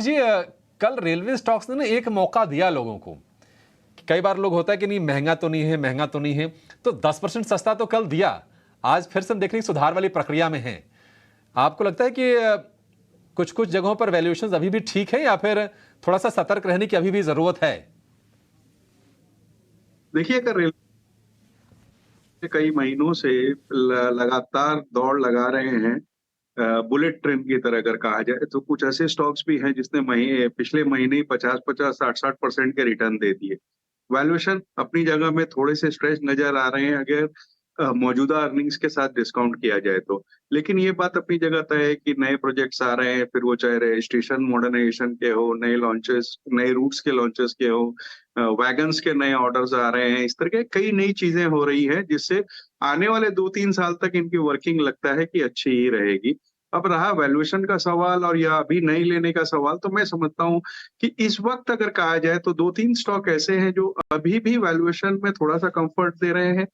जी कल railway stocks ने ना एक मौका दिया लोगों को। कई बार लोग होता है कि नहीं महंगा तो नहीं है, महंगा तो नहीं है, तो 10% सस्ता तो कल दिया। आज फिर से हम देख रहे हैं सुधार वाली प्रक्रिया में है। आपको लगता है कि कुछ कुछ जगहों पर वैल्यूएशंस अभी भी ठीक है या फिर थोड़ा सा सतर्क रहने की अभी भी जरूरत है? देखिए, अगर रेलवे कई महीनों से लगातार दौड़ लगा रहे हैं बुलेट ट्रेन की तरह अगर कहा जाए, तो कुछ ऐसे स्टॉक्स भी हैं जिसने पिछले महीने ही 50-50, 60-60% के रिटर्न दे दिए। वैल्यूएशन अपनी जगह में थोड़े से स्ट्रेच नज़र आ रहे हैं अगर मौजूदा अर्निंग्स के साथ डिस्काउंट किया जाए तो। लेकिन ये बात अपनी जगह तय है कि नए प्रोजेक्ट्स आ रहे हैं, फिर वो चाहे रजिस्ट्रेशन मॉडर्नाइजेशन के हो, नए लॉन्चेस, नए रूट्स के लॉन्चेस के हो, वैगन्स के नए ऑर्डर्स आ रहे हैं। इस तरह के कई नई चीज़ें हो रही हैं, जिससे आने वाले 2-3 साल तक इनकी वर्किंग लगता है कि अच्छी ही रहेगी। अब रहा वैल्यूएशन का सवाल और या अभी नहीं लेने का सवाल, तो मैं समझता हूँ कि इस वक़्त अगर कहा जाए तो 2-3 स्टॉक ऐसे हैं जो अभी भी वैल्यूएशन में थोड़ा-सा कम्फर्ट दे रहे हैं।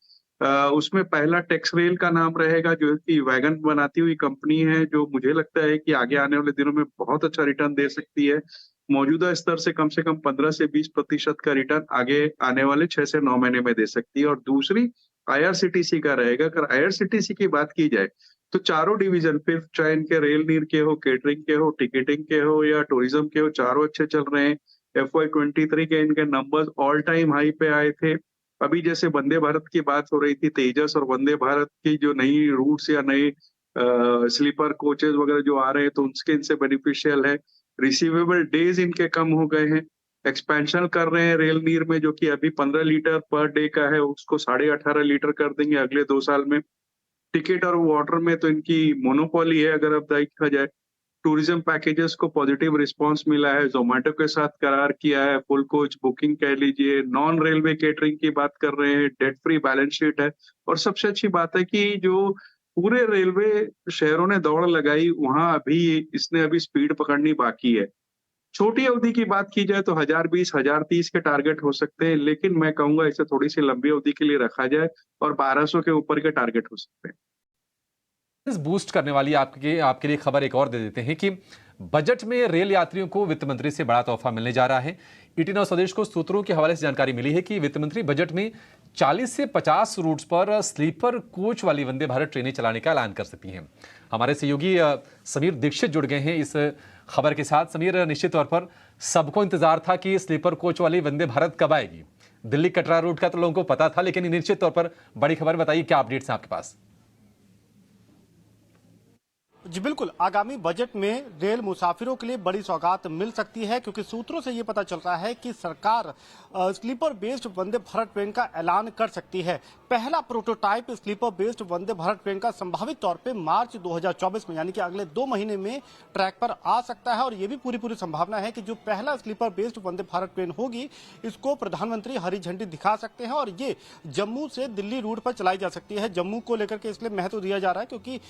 उसमें पहला टेक्सरेल का नाम रहेगा जो कि वैगन बनाती हुई कंपनी है, जो मुझे लगता है कि आगे आने वाले दिनों में बहुत अच्छा रिटर्न दे सकती है। मौजूदा स्तर से कम 15 से 20% का रिटर्न आगे आने वाले 6 से 9 महीने में दे सकती है। और दूसरी आईआरसीटीसी का रहेगा। अगर आईआरसीटीसी की बात की जाए तो चारों डिवीज़न फिर चाहे इनके रेल नीर के हो, केटरिंग के हो, टिकटिंग के हो या टूरिज़्म के हो, चारों अच्छे चल रहे हैं। FY 23 के इनके नंबर्स ऑल टाइम हाई पे आए थे। अभी जैसे वंदे भारत की बात हो रही थी, तेजस और वंदे भारत की जो नई रूट्स या नए स्लीपर कोचेज़ वगैरह जो आ रहे हैं, तो उसके इनसे बेनिफिशियल है। रिसीवेबल डेज़ इनके कम हो गए हैं। एक्सपेंशन कर रहे हैं रेल नीर में, जो कि अभी 15 लीटर पर डे का है, उसको 18.5 लीटर कर देंगे अगले 2 साल में। टिकट और वाटर में तो इनकी मोनोपोली है अगर अब देखा जाए। टूरिज्म पैकेजेस को पॉजिटिव रिस्पांस मिला है, ज़ोमैटो के साथ करार किया है, फुल कोच बुकिंग कह लीजिए, नॉन रेलवे केटरिंग की बात कर रहे हैं, डेट फ्री बैलेंस शीट है। और सबसे अच्छी बात है कि जो पूरे रेलवे शहरों ने दौड़ लगाई, वहाँ अभी इसने अभी स्पीड पकड़नी बाकी है। छोटी अवधि की बात की जाए तो 1020, 1030 के टारगेट हो सकते हैं, लेकिन मैं कहूँगा इसे थोड़ी-सी लंबी अवधि के लिए रखा जाए और 1200 के ऊपर के टारगेट हो सकते हैं। इस बूस्ट करने वाली आपके आपके लिए खबर एक और दे देते हैं कि बजट में रेल यात्रियों को वित्त मंत्री से बड़ा तोहफा मिलने जा रहा है। ईटी नाउ स्वदेश को सूत्रों के हवाले से जानकारी मिली है कि वित्त मंत्री बजट में 40 से 50 रूट्स पर स्लीपर कोच वाली वंदे भारत ट्रेनें चलाने का ऐलान कर सकती हैं। हमारे सहयोगी समीर दीक्षित जुड़ गए हैं इस खबर के साथ। समीर, निश्चित तौर पर सबको इंतजार था कि स्लीपर कोच वाली वंदे भारत कब आएगी। दिल्ली कटरा रूट का तो लोगों को पता था, लेकिन निश्चित तौर पर बड़ी खबर बताइए, क्या अपडेट्स हैं आपके पास? जी बिल्कुल, आगामी बजट में रेल मुसाफिरों के लिए बड़ी सौगात मिल सकती है, क्योंकि सूत्रों से ये पता चल रहा है कि सरकार स्लीपर बेस्ड वंदे भारत ट्रेन का ऐलान कर सकती है। पहला प्रोटोटाइप स्लीपर बेस्ड वंदे भारत ट्रेन का संभावित तौर पे मार्च 2024 में, यानी कि अगले 2 महीने में ट्रैक पर आ सकता है। और ये भी पूरी संभावना है कि जो पहला स्लीपर बेस्ड वंदे भारत ट्रेन होगी, इसको प्रधानमंत्री हरी झंडी दिखा सकते हैं और ये जम्मू से दिल्ली रूट पर चलाई जा सकती है। जम्मू को लेकर के इसलिए महत्व दिया जा रहा है क्योंकि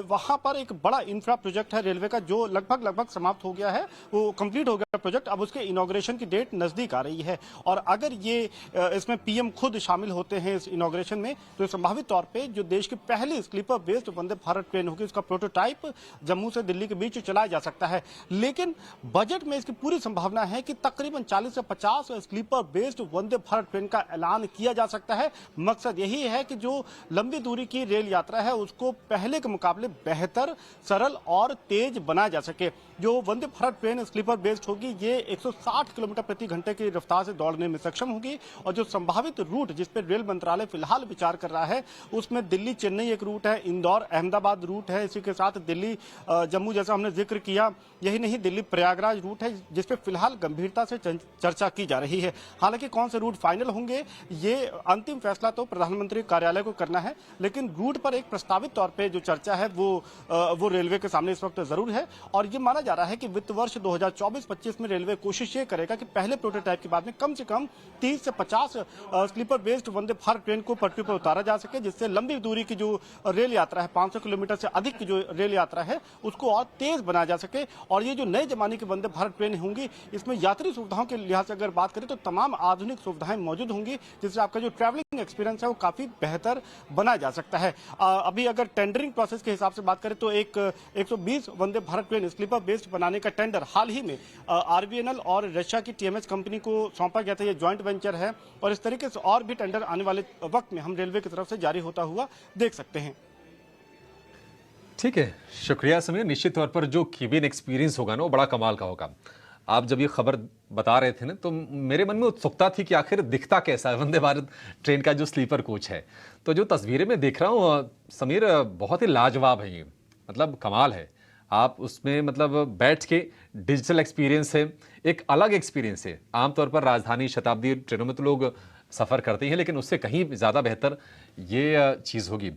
वहां पर एक बड़ा इंफ्रा प्रोजेक्ट है रेलवे का, जो लगभग समाप्त हो गया है, वो कंप्लीट हो गया प्रोजेक्ट। अब उसके इनॉग्रेशन की डेट नजदीक आ रही है और अगर ये इसमें पीएम खुद शामिल होते हैं इस इनॉग्रेशन में, तो संभावित तौर पे जो देश की पहली स्लीपर बेस्ड वंदे भारत ट्रेन होगी, उसका प्रोटोटाइप जम्मू से दिल्ली के बीच चलाया जा सकता है। लेकिन बजट में इसकी पूरी संभावना है कि तकरीबन 40 से 50 स्लीपर बेस्ड वंदे भारत ट्रेन का ऐलान किया जा सकता है। मकसद यही है कि जो लंबी दूरी की रेल यात्रा है उसको पहले के मुकाबले बेहतर, सरल और तेज बनाया जा सके। जो वंदे भारत ट्रेन स्लीपर बेस्ड होगी, ये 160 किलोमीटर प्रति घंटे की रफ्तार से दौड़ने में सक्षम होगी। और जो संभावित रूट जिस पर रेल मंत्रालय फिलहाल विचार कर रहा है, उसमें दिल्ली चेन्नई एक रूट है, इंदौर अहमदाबाद रूट है, इसी के साथ दिल्ली जम्मू जैसा हमने जिक्र किया, यही नहीं दिल्ली प्रयागराज रूट है, जिसपे फिलहाल गंभीरता से चर्चा की जा रही है। हालांकि कौन से रूट फाइनल होंगे, ये अंतिम फैसला तो प्रधानमंत्री कार्यालय को करना है, लेकिन रूट पर एक प्रस्तावित तौर पर जो चर्चा है वो रेलवे के सामने इस वक्त जरूर है। और ये माना जा रहा है कि वित्त वर्ष 2024-25 में रेलवे कोशिश ये करेगा कि पहले प्रोटोटाइप के बाद में कम से कम 30 से 50 स्लीपर बेस्ड वंदे भारत ट्रेन को पटरी पर उतारा जा सके, जिससे लंबी दूरी की जो रेल यात्रा है, 500 किलोमीटर से अधिक की जो रेल यात्रा है, उसको और तेज बनाया जा सके। और ये जो नए जमाने की वंदे भारत ट्रेन होंगी, इसमें यात्री सुविधाओं के लिहाज से अगर बात करें तो तमाम आधुनिक सुविधाएं मौजूद होंगी, जिससे आपका जो ट्रैवलिंग एक्सपीरियंस है वो काफी बेहतर बनाया जा सकता है। अभी अगर टेंडरिंग प्रोसेस के हिसाब से बात करें तो 120 Vande Bharat train sleeper based based बनाने का टेंडर हाल ही में आरबीएनएल और रशिया की टीएमएस कंपनी को सौंपा गया था। ये जॉइंट वेंचर है और इस तरीके से और भी टेंडर आने वाले वक्त में हम रेलवे की तरफ से जारी होता हुआ देख सकते हैं। ठीक है, शुक्रिया समीर। निश्चित तौर पर जो केबिन एक्सपीरियंस होगा ना वो बड़ा कमाल का होगा। आप जब ये खबर बता रहे थे ना तो मेरे मन में उत्सुकता थी कि आखिर दिखता कैसा है वंदे भारत ट्रेन का जो स्लीपर कोच है। तो जो तस्वीरें मैं देख रहा हूँ समीर, बहुत ही लाजवाब है ये, मतलब कमाल है। आप उसमें मतलब बैठ के डिजिटल एक्सपीरियंस है, एक अलग एक्सपीरियंस है। आमतौर पर राजधानी शताब्दी ट्रेनों में तो लोग सफ़र करते हैं, लेकिन उससे कहीं ज़्यादा बेहतर ये चीज़ होगी।